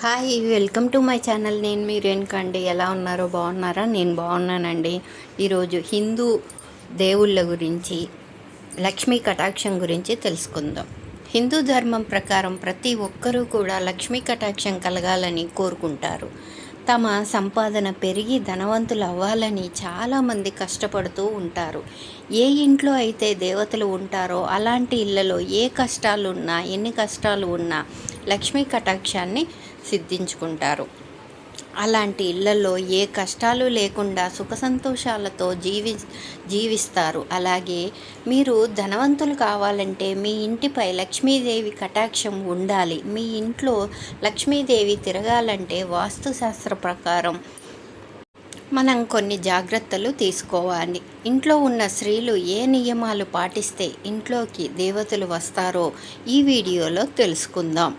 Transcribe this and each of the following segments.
Hi, welcome to my channel. నేను మీ రేణుకా అండి. ఎలా ఉన్నారో బాగున్నారా? నేను బాగున్నానండి. ఈరోజు హిందూ దేవుళ్ళ గురించి, లక్ష్మీ కటాక్షం గురించి తెలుసుకుందాం. హిందూ ధర్మం ప్రకారం ప్రతి ఒక్కరూ కూడా లక్ష్మీ కటాక్షం కలగాలని కోరుకుంటారు. తమ సంపాదన పెరిగి ధనవంతులు అవ్వాలని చాలామంది కష్టపడుతూ ఉంటారు. ఏ ఇంట్లో అయితే దేవతలు ఉంటారో అలాంటి ఇళ్లలో ఏ కష్టాలు ఉన్నా, ఎన్ని కష్టాలు ఉన్నా లక్ష్మీ కటాక్షాన్ని సిద్ధించుకుంటారు. అలాంటి ఇళ్లలో ఏ కష్టాలు లేకుండా సుఖ సంతోషాలతో జీవిస్తారు. అలాగే మీరు ధనవంతులు కావాలంటే మీ ఇంటిపై లక్ష్మీదేవి కటాక్షం ఉండాలి. మీ ఇంట్లో లక్ష్మీదేవి తిరగాలంటే వాస్తుశాస్త్ర ప్రకారం మనం కొన్ని జాగ్రత్తలు తీసుకోవాలి. ఇంట్లో ఉన్న స్త్రీలు ఏ నియమాలు పాటిస్తే ఇంట్లోకి దేవతలు వస్తారో ఈ వీడియోలో తెలుసుకుందాం.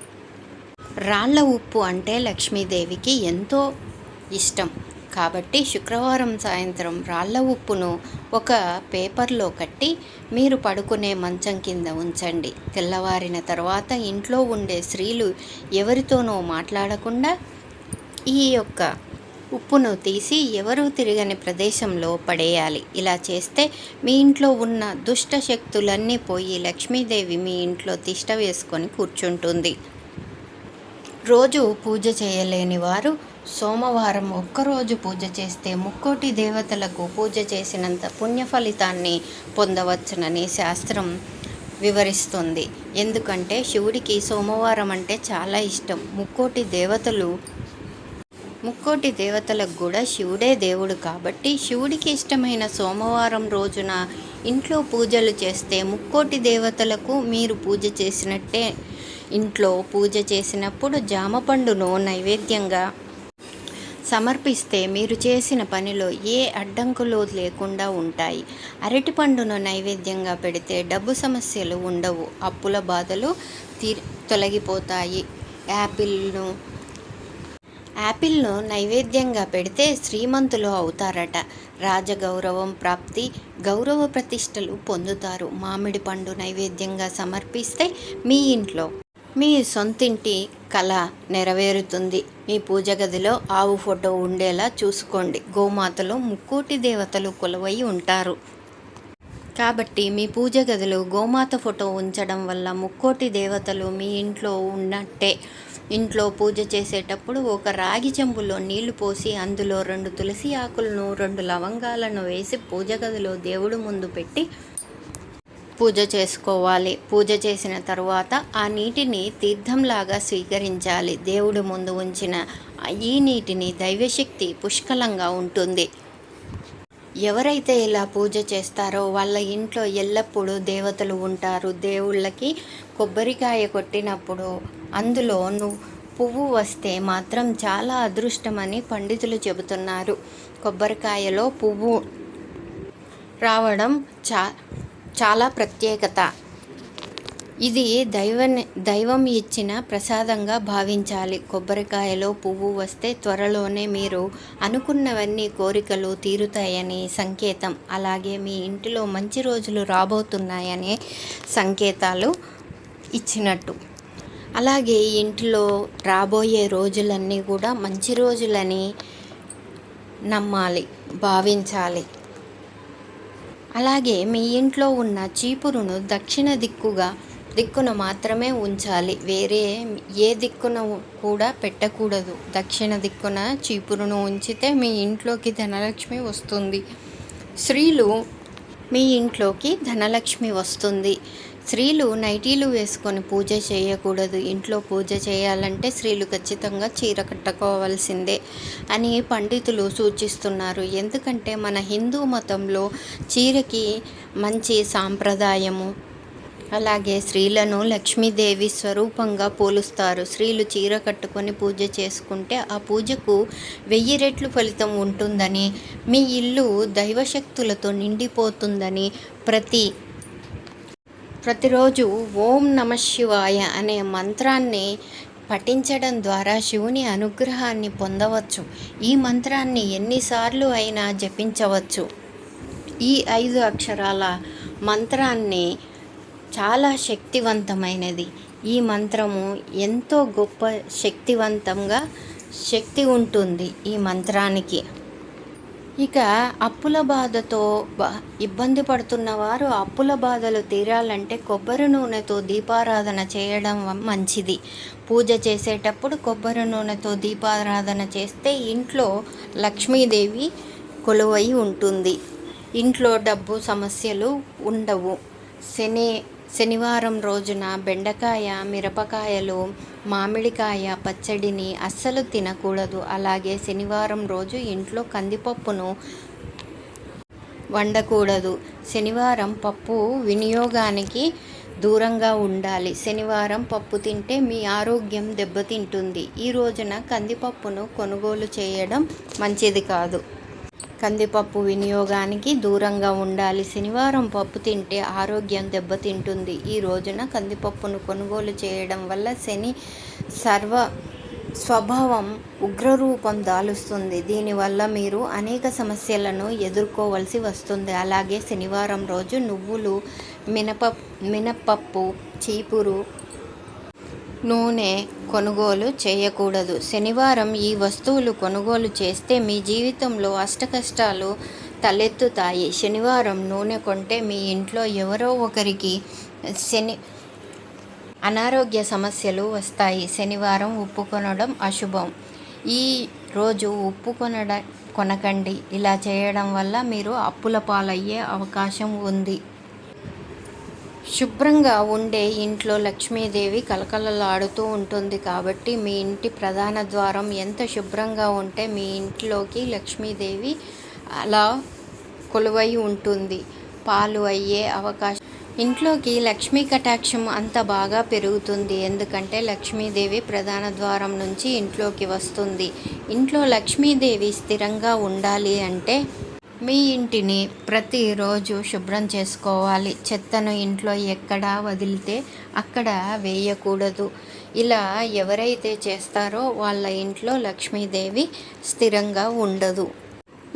రాళ్ల ఉప్పు అంటే లక్ష్మీదేవికి ఎంతో ఇష్టం కాబట్టి శుక్రవారం సాయంత్రం రాళ్ల ఉప్పును ఒక పేపర్లో కట్టి మీరు పడుకునే మంచం కింద ఉంచండి. తెల్లవారిన తర్వాత ఇంట్లో ఉండే స్త్రీలు ఎవరితోనో మాట్లాడకుండా ఈ యొక్క ఉప్పును తీసి ఎవరూ తిరగని ప్రదేశంలో పడేయాలి. ఇలా చేస్తే మీ ఇంట్లో ఉన్న దుష్ట శక్తులన్నీ పోయి లక్ష్మీదేవి మీ ఇంట్లో తిష్ట వేసుకొని కూర్చుంటుంది. రోజు పూజ చేయలేని వారు సోమవారం ఒక్కరోజు పూజ చేస్తే ముక్కోటి దేవతలకు పూజ చేసినంత పుణ్య ఫలితాన్ని పొందవచ్చునని శాస్త్రం వివరిస్తుంది. ఎందుకంటే శివుడికి సోమవారం అంటే చాలా ఇష్టం. ముక్కోటి దేవతలకు కూడా శివుడే దేవుడు కాబట్టి శివుడికి ఇష్టమైన సోమవారం రోజున ఇంట్లో పూజలు చేస్తే ముక్కోటి దేవతలకు మీరు పూజ చేసినట్టే. ఇంట్లో పూజ చేసినప్పుడు జామపండును నైవేద్యంగా సమర్పిస్తే మీరు చేసిన పనిలో ఏ అడ్డంకులు లేకుండా ఉంటాయి. అరటిపండును నైవేద్యంగా పెడితే డబ్బు సమస్యలు ఉండవు, అప్పుల బాధలు తొలగిపోతాయి. యాపిల్ను నైవేద్యంగా పెడితే శ్రీమంతులు అవుతారట. రాజగౌరవం ప్రాప్తి, గౌరవ ప్రతిష్టలు పొందుతారు. మామిడి పండు నైవేద్యంగా సమర్పిస్తే మీ ఇంట్లో మీ సొంతింటి కళ నెరవేరుతుంది. మీ పూజ గదిలో ఆవు ఫోటో ఉండేలా చూసుకోండి. గోమాతలో ముక్కోటి దేవతలు కొలువై ఉంటారు కాబట్టి మీ పూజ గదిలో గోమాత ఫోటో ఉంచడం వల్ల ముక్కోటి దేవతలు మీ ఇంట్లో ఉన్నట్టే. ఇంట్లో పూజ చేసేటప్పుడు ఒక రాగి చెంబులో నీళ్లు పోసి అందులో 2 తులసి ఆకులను 2 లవంగాలను వేసి పూజ గదిలో దేవుడు ముందు పెట్టి పూజ చేసుకోవాలి. పూజ చేసిన తరువాత ఆ నీటిని తీర్థంలాగా స్వీకరించాలి. దేవుడి ముందు ఉంచిన ఈ నీటిని దైవశక్తి పుష్కలంగా ఉంటుంది. ఎవరైతే ఇలా పూజ చేస్తారో వాళ్ళ ఇంట్లో ఎల్లప్పుడూ దేవతలు ఉంటారు. దేవుళ్ళకి కొబ్బరికాయ కొట్టినప్పుడు అందులో పువ్వు వస్తే మాత్రం చాలా అదృష్టమని పండితులు చెబుతున్నారు. కొబ్బరికాయలో పువ్వు రావడం చాలా ప్రత్యేకత. ఇది దైవం ఇచ్చిన ప్రసాదంగా భావించాలి. కొబ్బరికాయలో పువ్వు వస్తే త్వరలోనే మీరు అనుకున్నవన్నీ కోరికలు తీరుతాయని సంకేతం. అలాగే మీ ఇంటిలో మంచి రోజులు రాబోతున్నాయనే సంకేతాలు ఇచ్చినట్టు. అలాగే ఇంటిలో రాబోయే రోజులన్నీ కూడా మంచి రోజులని నమ్మాలి, భావించాలి. అలాగే మీ ఇంట్లో ఉన్న చీపురును దక్షిణ దిక్కున మాత్రమే ఉంచాలి. వేరే ఏ దిక్కున కూడా పెట్టకూడదు. దక్షిణ దిక్కున చీపురును ఉంచితే మీ ఇంట్లోకి ధనలక్ష్మి వస్తుంది. మీ ఇంట్లోకి ధనలక్ష్మి వస్తుంది. స్త్రీలు నైటీలు వేసుకొని పూజ చేయకూడదు. ఇంట్లో పూజ చేయాలంటే స్త్రీలు ఖచ్చితంగా చీర కట్టుకోవాల్సిందే అని పండితులు సూచిస్తున్నారు. ఎందుకంటే మన హిందూ మతంలో చీరకి మంచి సాంప్రదాయము. అలాగే స్త్రీలను లక్ష్మీదేవి స్వరూపంగా పోలుస్తారు. స్త్రీలు చీర కట్టుకొని పూజ చేసుకుంటే ఆ పూజకు 1000 రెట్లు ఫలితం ఉంటుందని, మీ ఇల్లు దైవశక్తులతో నిండిపోతుందని ప్రతిరోజు ఓం నమఃశివాయ అనే మంత్రాన్ని పఠించడం ద్వారా శివుని అనుగ్రహాన్ని పొందవచ్చు. ఈ మంత్రాన్ని ఎన్నిసార్లు అయినా జపించవచ్చు. ఈ 5 అక్షరాల మంత్రాన్ని చాలా శక్తివంతమైనది. ఈ మంత్రము ఎంతో గొప్ప శక్తి ఉంటుంది ఈ మంత్రానికి. ఇక అప్పుల బాధతో ఇబ్బంది పడుతున్న వారు అప్పుల బాధలు తీరాలంటే కొబ్బరి నూనెతో దీపారాధన చేయడం మంచిది. పూజ చేసేటప్పుడు కొబ్బరి నూనెతో దీపారాధన చేస్తే ఇంట్లో లక్ష్మీదేవి కొలువై ఉంటుంది. ఇంట్లో డబ్బు సమస్యలు ఉండవు. శనివారం రోజున బెండకాయ, మిరపకాయలు, మామిడికాయ పచ్చడిని అస్సలు తినకూడదు. అలాగే శనివారం రోజు ఇంట్లో కందిపప్పును వండకూడదు. శనివారం పప్పు వినియోగానికి దూరంగా ఉండాలి. శనివారం పప్పు తింటే మీ ఆరోగ్యం దెబ్బతింటుంది. ఈ రోజున కందిపప్పును కొనుగోలు చేయడం మంచిది కాదు. కందిపప్పు వినియోగానికి దూరంగా ఉండాలి. శనివారం పప్పు తింటే ఆరోగ్యం దెబ్బతింటుంది. ఈ రోజున కందిపప్పును కొనుగోలు చేయడం వల్ల శని స్వభావం ఉగ్రరూపం దాలుస్తుంది. దీనివల్ల మీరు అనేక సమస్యలను ఎదుర్కోవలసి వస్తుంది. అలాగే శనివారం రోజు నువ్వులు, మినపప్పు, చీపురు, నూనె కొనుగోలు చేయకూడదు. శనివారం ఈ వస్తువులు కొనుగోలు చేస్తే మీ జీవితంలో అష్టకష్టాలు తలెత్తుతాయి. శనివారం నూనె కొంటే మీ ఇంట్లో ఎవరో ఒకరికి అనారోగ్య సమస్యలు వస్తాయి. శనివారం ఉప్పు కొనడం అశుభం. ఈ రోజు ఉప్పు కొనకండి. ఇలా చేయడం వల్ల మీరు అప్పుల పాలయ్యే అవకాశం ఉంది. శుభ్రంగా ఉండే ఇంట్లో లక్ష్మీదేవి కలకలలాడుతూ ఉంటుంది. కాబట్టి మీ ఇంటి ప్రధాన ద్వారం ఎంత శుభ్రంగా ఉంటే మీ ఇంట్లోకి లక్ష్మీదేవి అలా కొలువై ఉంటుంది. పాలు అయ్యే అవకాశం, ఇంట్లోకి లక్ష్మీ కటాక్షం అంత బాగా పెరుగుతుంది. ఎందుకంటే లక్ష్మీదేవి ప్రధాన ద్వారం నుంచి ఇంట్లోకి వస్తుంది. ఇంట్లో లక్ష్మీదేవి స్థిరంగా ఉండాలి అంటే మీ ఇంటిని ప్రతిరోజు శుభ్రం చేసుకోవాలి. చెత్తను ఇంట్లో ఎక్కడ వదిలితే అక్కడ వేయకూడదు. ఇలా ఎవరైతే చేస్తారో వాళ్ళ ఇంట్లో లక్ష్మీదేవి స్థిరంగా ఉండదు.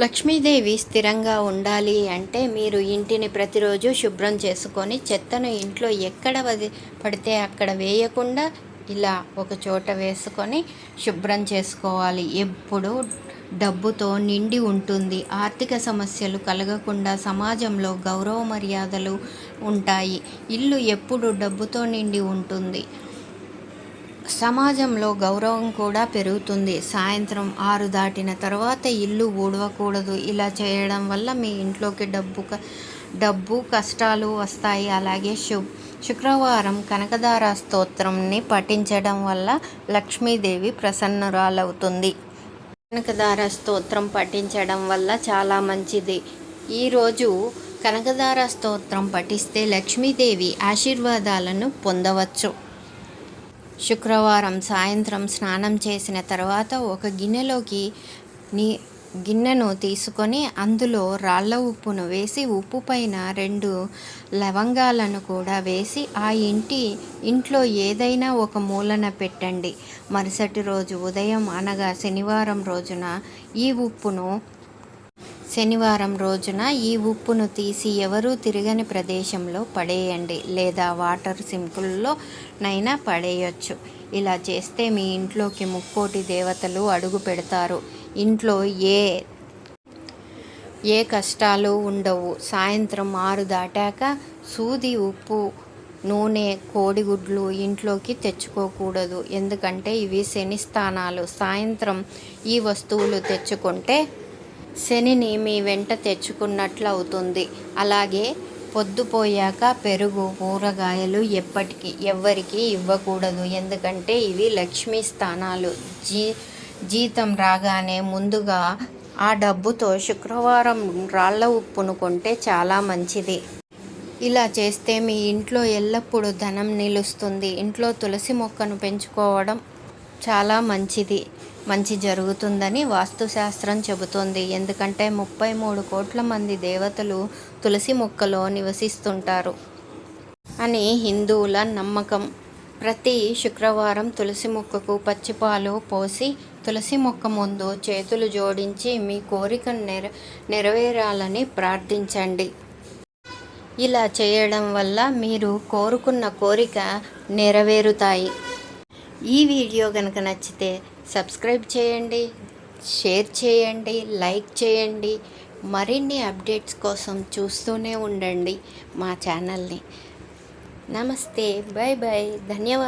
లక్ష్మీదేవి స్థిరంగా ఉండాలి అంటే మీరు ఇంటిని ప్రతిరోజు శుభ్రం చేసుకొని చెత్తను ఇంట్లో ఎక్కడ పడితే అక్కడ వేయకుండా ఇలా ఒక చోట వేసుకొని శుభ్రం చేసుకోవాలి. ఎప్పుడు డబ్బుతో నిండి ఉంటుంది. ఆర్థిక సమస్యలు కలగకుండా సమాజంలో గౌరవ మర్యాదలు ఉంటాయి. ఇల్లు ఎప్పుడు డబ్బుతో నిండి ఉంటుంది. సమాజంలో గౌరవం కూడా పెరుగుతుంది. సాయంత్రం 6 దాటిన తర్వాత ఇల్లు ఊడవకూడదు. ఇలా చేయడం వల్ల మీ ఇంట్లోకి డబ్బు కష్టాలు వస్తాయి. అలాగే శుక్రవారం కనకదార స్తోత్రంని పఠించడం వల్ల లక్ష్మీదేవి ప్రసన్నురాలవుతుంది. కనకదార స్తోత్రం పఠించడం వల్ల చాలా మంచిది. ఈరోజు కనకదార స్తోత్రం పఠిస్తే లక్ష్మీదేవి ఆశీర్వాదాలను పొందవచ్చు. శుక్రవారం సాయంత్రం స్నానం చేసిన తర్వాత ఒక గిన్నెను తీసుకొని అందులో రాళ్ళ ఉప్పును వేసి ఉప్పు పైన 2 లవంగాలను కూడా వేసి ఆ ఇంట్లో ఏదైనా ఒక మూలన పెట్టండి. మరుసటి రోజు ఉదయం అనగా శనివారం రోజున ఈ ఉప్పును తీసి ఎవరూ తిరగని ప్రదేశంలో పడేయండి, లేదా వాటర్ సింకుల్లో నైనా పడేయచ్చు. ఇలా చేస్తే మీ ఇంట్లోకి ముక్కోటి దేవతలు అడుగు పెడతారు. ఇంట్లో ఏ కష్టాలు ఉండవు. సాయంత్రం 6 దాటాక సూది, ఉప్పు, నూనె, కోడిగుడ్లు ఇంట్లోకి తెచ్చుకోకూడదు. ఎందుకంటే ఇవి శని స్థానాలు. సాయంత్రం ఈ వస్తువులు తెచ్చుకుంటే శనిని మీ వెంట తెచ్చుకున్నట్లు అవుతుంది. అలాగే పొద్దుపోయాక పెరుగు, కూరగాయలు ఎవ్వరికి ఇవ్వకూడదు. ఎందుకంటే ఇవి లక్ష్మీ స్థానాలు. జీతం రాగానే ముందుగా ఆ డబ్బుతో శుక్రవారం రాళ్ళ ఉప్పును కొంటే చాలా మంచిది. ఇలా చేస్తే మీ ఇంట్లో ఎల్లప్పుడూ ధనం నిలుస్తుంది. ఇంట్లో తులసి మొక్కను పెంచుకోవడం చాలా మంచి జరుగుతుందని వాస్తుశాస్త్రం చెబుతుంది. ఎందుకంటే 33 కోట్ల మంది దేవతలు తులసి మొక్కలో నివసిస్తుంటారు అని హిందువుల నమ్మకం. ప్రతి శుక్రవారం తులసి మొక్కకు పచ్చిపాలు పోసి తులసి మొక్క ముందు చేతులు జోడించి మీ కోరిక నెరవేరాలని ప్రార్థించండి. ఇలా చేయడం వల్ల మీరు కోరుకున్న కోరిక నెరవేరుతాయి. ఈ వీడియో కనుక నచ్చితే సబ్స్క్రైబ్ చేయండి, షేర్ చేయండి, లైక్ చేయండి. మరిన్ని అప్డేట్స్ కోసం చూస్తూనే ఉండండి మా ఛానల్ని. నమస్తే, బాయ్ బాయ్, ధన్యవాదాలు.